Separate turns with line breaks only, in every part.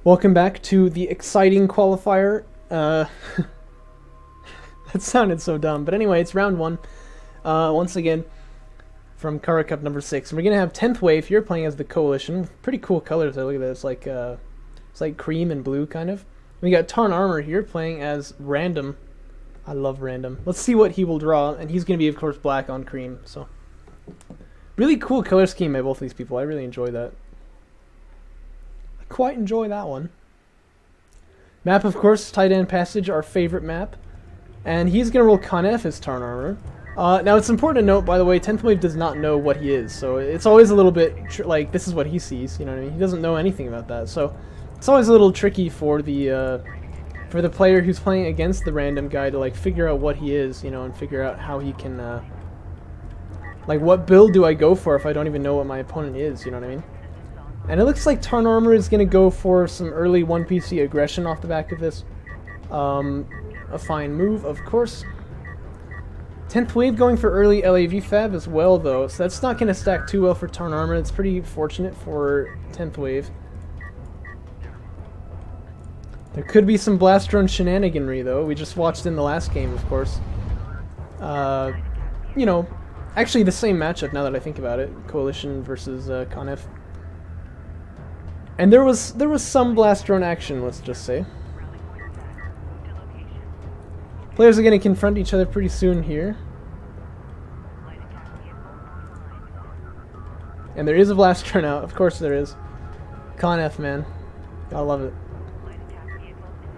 Welcome back to the exciting qualifier. That sounded so dumb, but anyway, it's round one. Once again, from Kharak Cup number 6. And we're gonna have 10th wave here playing as the Coalition. Pretty cool colors though. Look at that. It's like cream and blue kind of. We got Tarnarmour here playing as Random. I love Random. Let's see what he will draw, and he's gonna be of course black on cream. So really cool color scheme by both of these people. I really enjoy that. Quite enjoy that one. Map, of course, Tight End Passage, our favorite map. And he's going to roll Conef as Tarnarmour. Now, it's important to note, by the way, 10th Wave does not know what he is. So it's always a little bit, like, this is what he sees, you know what I mean? He doesn't know anything about that. So it's always a little tricky for the player who's playing against the random guy to, like, figure out what he is, you know, and figure out how he can, like, what build do I go for if I don't even know what my opponent is, you know what I mean? And it looks like Tarnarmour is going to go for some early 1PC aggression off the back of this. A fine move, of course. 10th Wave going for early LAV Fab as well, though, so that's not going to stack too well for Tarnarmour. It's pretty fortunate for 10th Wave. There could be some Blast Drone shenaniganry, though. We just watched in the last game, of course. You know, actually the same matchup now that I think about it. Coalition versus Conef. And there was some Blast Drone action, let's just say. Players are going to confront each other pretty soon here. And there is a Blast Drone out, of course there is. Conef, man. Gotta love it.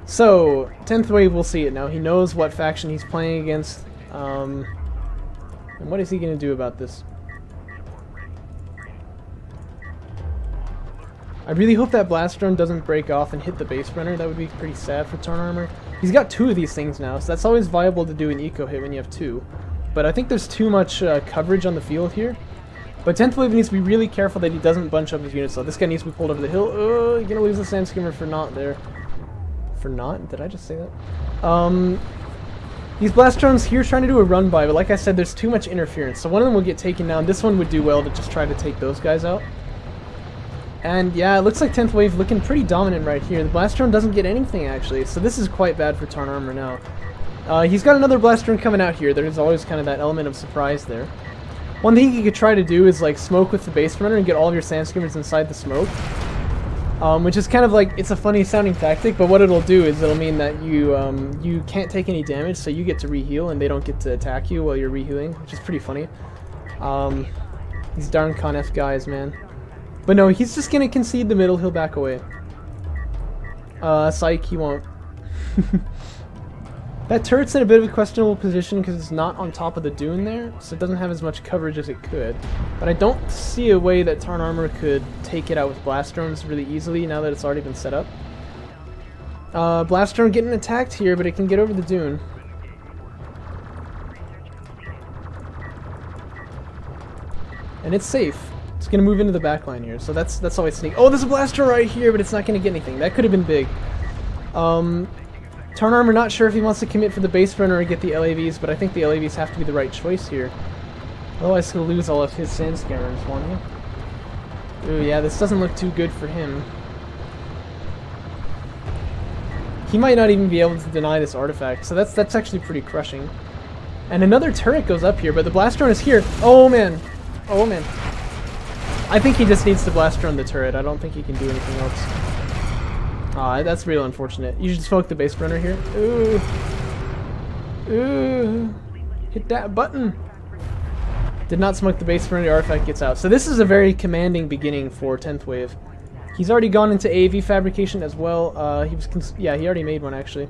So, 10th Wave, we'll see it now. He knows what faction he's playing against. And what is he going to do about this? I really hope that Blast Drone doesn't break off and hit the base runner. That would be pretty sad for Tarnarmour. He's got 2 of these things now, so that's always viable to do an eco hit when you have 2. But I think there's too much coverage on the field here. But 10th Wave needs to be really careful that he doesn't bunch up his units. So this guy needs to be pulled over the hill. Oh, you're gonna lose the Sand Skimmer for not there. For not? Did I just say that? These Blast Drones here trying to do a run by, but like I said, there's too much interference. So one of them will get taken down. This one would do well to just try to take those guys out. And yeah, it looks like 10th Wave looking pretty dominant right here. The Blast Drone doesn't get anything, actually, so this is quite bad for Tarnarmour now. He's got another Blast Drone coming out here. There's always kind of that element of surprise there. One thing you could try to do is, like, smoke with the base runner and get all of your Sand Skimmers inside the smoke. Which is kind of like, it's a funny sounding tactic, but what it'll do is it'll mean that you can't take any damage, so you get to re-heal and they don't get to attack you while you're re-healing, which is pretty funny. These darn Conef guys, man. But no, he's just gonna concede the middle, he'll back away. Psych, he won't. That turret's in a bit of a questionable position because it's not on top of the dune there, so it doesn't have as much coverage as it could. But I don't see a way that Tarnarmour could take it out with Blast Drones really easily now that it's already been set up. Blast Drone getting attacked here, but it can get over the dune. And it's safe. It's going to move into the back line here, so that's always sneak. Oh, there's a Blast Drone right here, but it's not going to get anything. That could have been big. Tarnarmour not sure if he wants to commit for the base runner or get the LAVs, but I think the LAVs have to be the right choice here. Otherwise he'll lose all of his Sand Skimmers, won't he? Ooh, yeah, this doesn't look too good for him. He might not even be able to deny this artifact, so that's actually pretty crushing. And another turret goes up here, but the Blast Drone is here. Oh, man. Oh, man. I think he just needs to Blast Drone the turret. I don't think he can do anything else. Ah, that's real unfortunate. You should smoke the base runner here. Ooh. Ooh. Hit that button. Did not smoke the base runner. The artifact gets out. So this is a very commanding beginning for 10th Wave. He's already gone into AAV fabrication as well. Yeah, he already made one actually.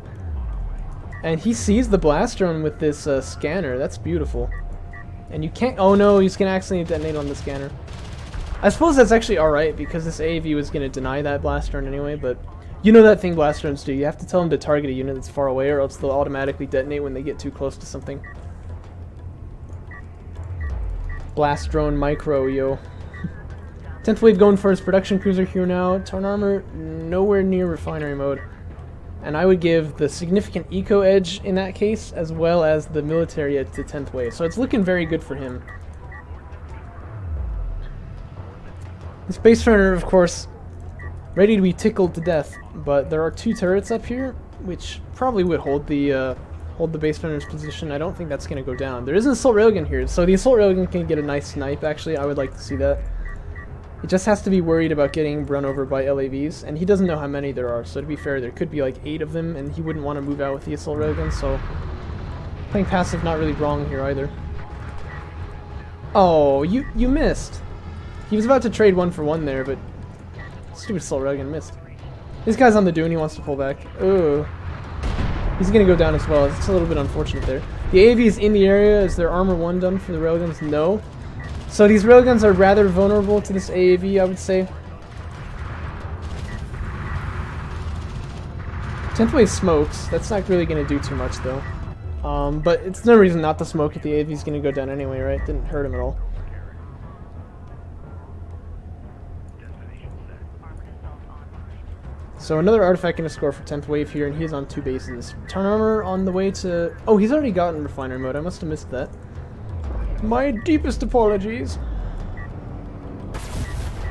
And he sees the Blast Drone with this scanner. That's beautiful. And you can't... Oh no, he's going to accidentally detonate on the scanner. I suppose that's actually alright, because this AAV was going to deny that Blast Drone anyway, but you know that thing Blast Drones do. You have to tell them to target a unit that's far away, or else they'll automatically detonate when they get too close to something. Blast Drone micro, yo. 10th Wave going for his production cruiser here now. Tarnarmour nowhere near refinery mode. And I would give the significant eco edge in that case, as well as the military edge to 10th Wave. So it's looking very good for him. The Space Runner, of course, ready to be tickled to death. But there are 2 turrets up here, which probably would hold the base runner's position. I don't think that's going to go down. There is an assault railgun here, so the assault railgun can get a nice snipe, actually. I would like to see that. It just has to be worried about getting run over by LAVs, and he doesn't know how many there are, so to be fair, there could be like 8 of them, and he wouldn't want to move out with the assault railgun, so playing passive not really wrong here either. Oh, you missed. He was about to trade 1 for 1 there, but stupid assault railgun missed. This guy's on the dune, he wants to pull back. Oh. He's going to go down as well. It's a little bit unfortunate there. The AV is in the area. Is there armor 1 done for the railguns? No. So these railguns are rather vulnerable to this AAV, I would say. 10th wave smokes. That's not really going to do too much, though. But it's no reason not to smoke if the AV is going to go down anyway, right? Didn't hurt him at all. So another artifact going to score for 10th wave here, and he's on 2 bases. Tarnarmour on the way to... Oh, he's already gotten refinery mode. I must have missed that. My deepest apologies.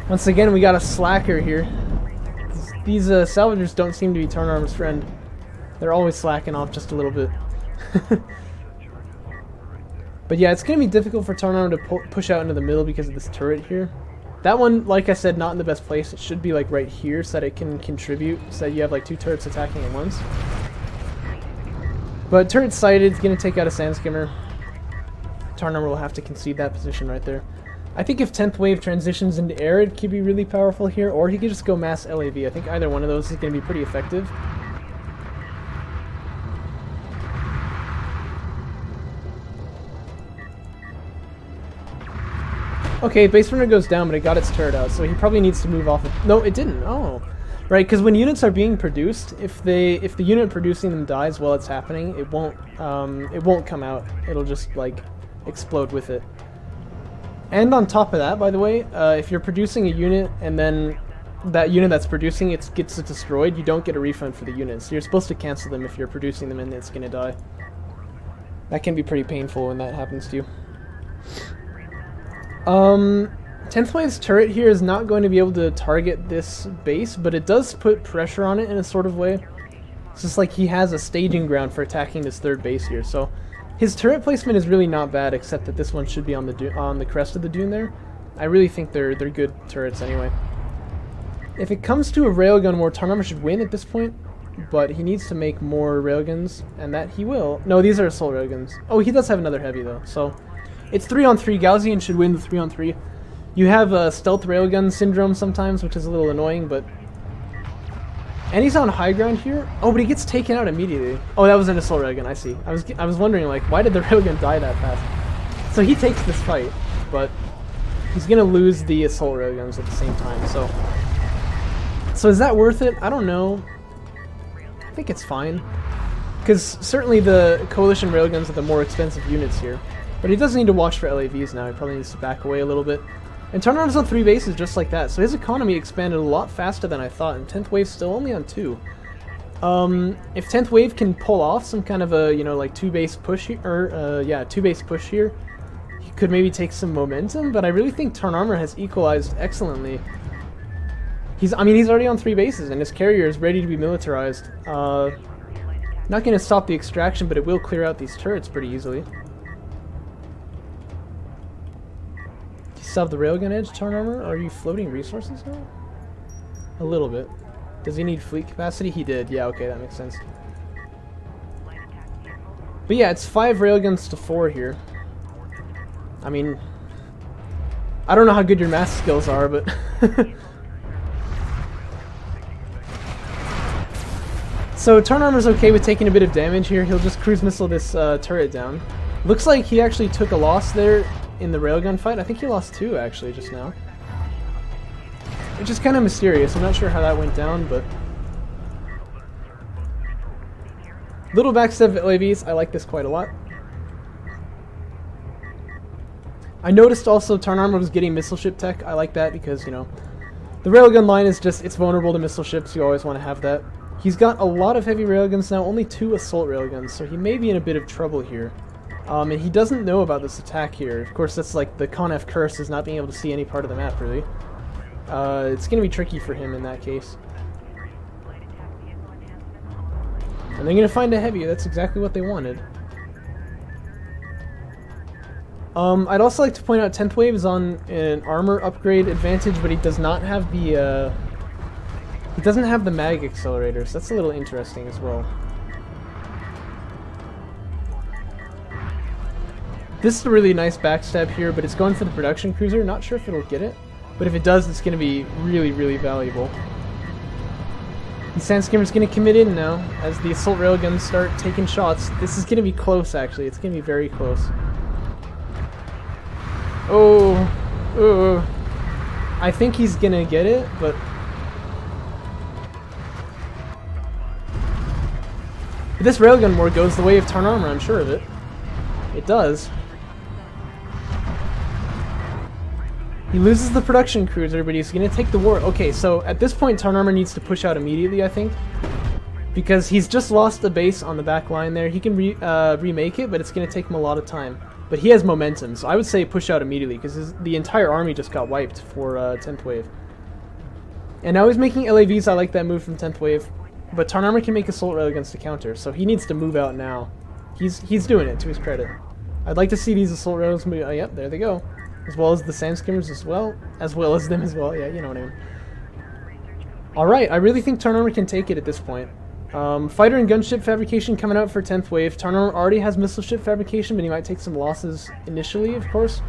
Once again, we got a slacker here. These salvagers don't seem to be Tarnarmour's friend. They're always slacking off just a little bit. But yeah, it's going to be difficult for Tarnarmour to push out into the middle because of this turret here. That one, like I said, not in the best place. It should be like right here so that it can contribute, so that you have like 2 turrets attacking at once. But turret sighted, it's going to take out a Sandskimmer. Tarnarmour will have to concede that position right there. I think if 10th wave transitions into air, it could be really powerful here, or he could just go mass LAV. I think either one of those is going to be pretty effective. Okay, base runner goes down, but it got its turret out, so he probably needs to move off it. No, it didn't. Oh. Right, because when units are being produced, if the unit producing them dies while it's happening, it won't come out. It'll just, like, explode with it. And on top of that, by the way, if you're producing a unit and then that unit that's producing it gets destroyed, you don't get a refund for the unit. So you're supposed to cancel them if you're producing them and it's going to die. That can be pretty painful when that happens to you. 10th wave's turret here is not going to be able to target this base, but it does put pressure on it in a sort of way. It's just like he has a staging ground for attacking this 3rd base here, so his turret placement is really not bad, except that this one should be on the crest of the dune there. I really think they're good turrets anyway. If it comes to a railgun war, Tarnarmour should win at this point, but he needs to make more railguns, and that he will. No, these are assault railguns. Oh, he does have another heavy though, so it's 3-on-3. Gaussian should win the 3-on-3. You have stealth railgun syndrome sometimes, which is a little annoying, but... And he's on high ground here. Oh, but he gets taken out immediately. Oh, that was an assault railgun, I see. I was wondering, like, why did the railgun die that fast? So he takes this fight, but he's gonna lose the assault railguns at the same time, so... So is that worth it? I don't know. I think it's fine. Because certainly the coalition railguns are the more expensive units here. But he does need to watch for LAVs now. He probably needs to back away a little bit. And Tarnarmour's on 3 bases just like that, so his economy expanded a lot faster than I thought, and 10th wave's still only on 2. If 10th wave can pull off some kind of a, you know, like 2-base push here, or, yeah, 2-base push here, he could maybe take some momentum, but I really think Tarnarmour has equalized excellently. I mean, he's already on 3 bases, and his carrier is ready to be militarized. Not going to stop the extraction, but it will clear out these turrets pretty easily. Have the railgun edge, Tarnarmour? Are you floating resources now? A little bit. Does he need fleet capacity? He did. Yeah, okay, that makes sense. But yeah, it's 5 railguns to 4 here. I mean, I don't know how good your math skills are, but... So Tarnarmour's okay with taking a bit of damage here. He'll just cruise missile this turret down. Looks like he actually took a loss there in the railgun fight. I think he lost 2 actually just now. Which is kind of mysterious. I'm not sure how that went down, but... Little backstep LAVs. I like this quite a lot. I noticed also Tarnarmour was getting missile ship tech. I like that because, you know, the railgun line is just, it's vulnerable to missile ships. You always want to have that. He's got a lot of heavy railguns now, only 2 assault railguns, so he may be in a bit of trouble here. And he doesn't know about this attack here. Of course, that's like the Conf curse, is not being able to see any part of the map, really. it's going to be tricky for him in that case. And they're going to find a heavy. That's exactly what they wanted. I'd also like to point out 10th Wave is on an armor upgrade advantage, but he does not have the he doesn't have the mag accelerators. That's a little interesting as well. This is a really nice backstab here, but it's going for the production cruiser. Not sure if it'll get it, but if it does, it's going to be really, really valuable. The Sandskimmer's going to commit in now as the assault railguns start taking shots. This is going to be close, actually. It's going to be very close. Oh, I think he's gonna get it, but if this railgun war goes the way of Tarnarmour, I'm sure of it. It does. He loses the production cruiser, but he's gonna take the war. Okay, so at this point, Tarnarmour needs to push out immediately, I think, because he's just lost the base on the back line there. He can remake it, but it's gonna take him a lot of time. But he has momentum, so I would say push out immediately, because the entire army just got wiped for 10th Wave. And now he's making LAVs. I like that move from 10th Wave. But Tarnarmour can make assault railguns to counter, so he needs to move out now. He's doing it, to his credit. I'd like to see these assault rails move. Yep, there they go. As well as the Sandskimmers as well as them as well. Yeah, you know what I mean. Alright, I really think Tarnarmour can take it at this point. Fighter and gunship fabrication coming out for 10th Wave. Tarnarmour already has missile ship fabrication, but he might take some losses initially, of course.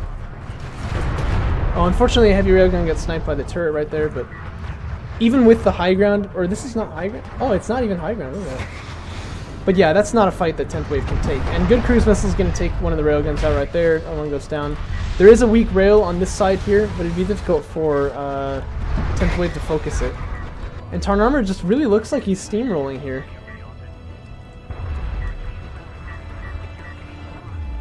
Oh, unfortunately, a heavy railgun got sniped by the turret right there, but even with the high ground, or this is not high ground? Oh, it's not even high ground, look at that. But yeah, that's not a fight that 10th Wave can take. And good cruise missile is going to take one of the railguns out right there. That one goes down. There is a weak rail on this side here, but it'd be difficult for 10th Wave to focus it. And Tarnarmour just really looks like he's steamrolling here.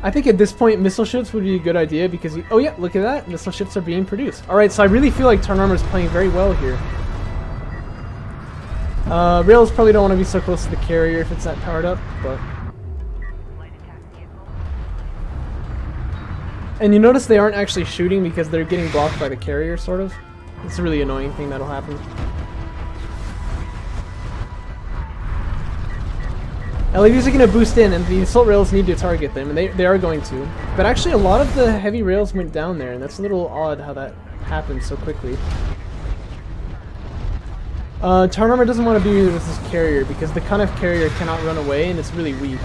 I think at this point, missile ships would be a good idea because oh yeah, look at that. Missile ships are being produced. Alright, so I really feel like Tarnarmour is playing very well here. Rails probably don't want to be so close to the carrier if it's that powered up, but... And you notice they aren't actually shooting because they're getting blocked by the carrier, sort of. It's a really annoying thing that'll happen. LAVs are going to boost in, and the assault rails need to target them, and they are going to. But actually, a lot of the heavy rails went down there, and that's a little odd how that happened so quickly. Tarnarmour doesn't want to be with this carrier, because the Kharak carrier cannot run away, and it's really weak.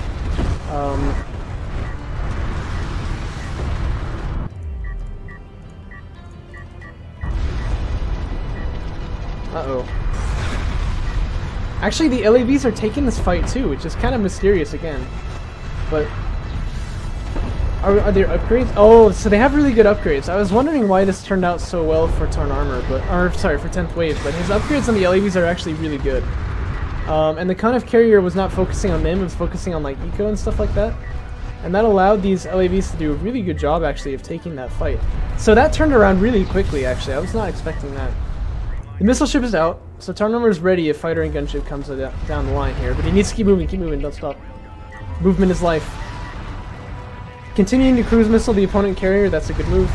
Uh-oh. Actually, the LAVs are taking this fight too, which is kind of mysterious again. But are there upgrades? Oh, so they have really good upgrades. I was wondering why this turned out so well for Tarnarmour, or sorry, for 10th Wave. But his upgrades on the LAVs are actually really good. And the Kharak carrier was not focusing on them; it was focusing on like eco and stuff like that. And that allowed these LAVs to do a really good job actually of taking that fight. So that turned around really quickly. Actually, I was not expecting that. The missile ship is out, so Tarnarmour is ready if fighter and gunship comes down the line here, but he needs to keep moving, don't stop. Movement is life. Continuing to cruise missile the opponent carrier, that's a good move.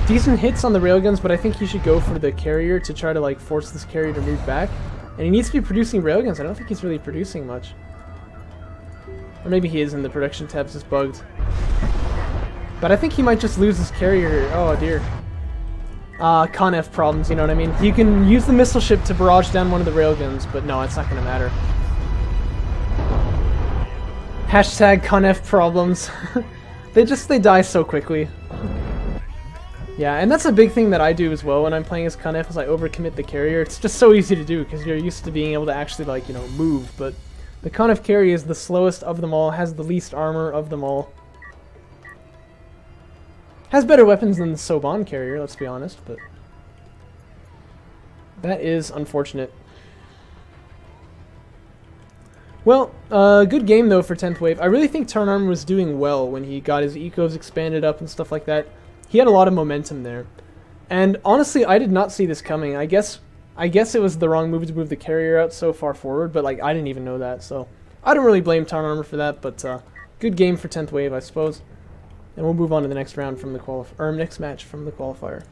Decent hits on the railguns, but I think he should go for the carrier to try to like force this carrier to move back. And he needs to be producing railguns. I don't think he's really producing much. Or maybe he is and the production tabs is bugged. But I think he might just lose his carrier. Oh dear. Conf problems, you know what I mean? You can use the missile ship to barrage down one of the railguns, but no, it's not going to matter. Hashtag Conf problems. they die so quickly. Yeah, and that's a big thing that I do as well when I'm playing as Conf, is I overcommit the carrier. It's just so easy to do because you're used to being able to actually, like, you know, move. But the Conf carrier is the slowest of them all, has the least armor of them all. Has better weapons than the Soban carrier, let's be honest, but that is unfortunate. Well, good game though for 10th Wave. I really think Tarnarmour was doing well when he got his ecos expanded up and stuff like that. He had a lot of momentum there. And honestly, I did not see this coming. I guess it was the wrong move to move the carrier out so far forward, but like I didn't even know that, so I don't really blame Tarnarmour for that, but good game for 10th Wave, I suppose. and we'll move on to the next round from the next match from the qualifier.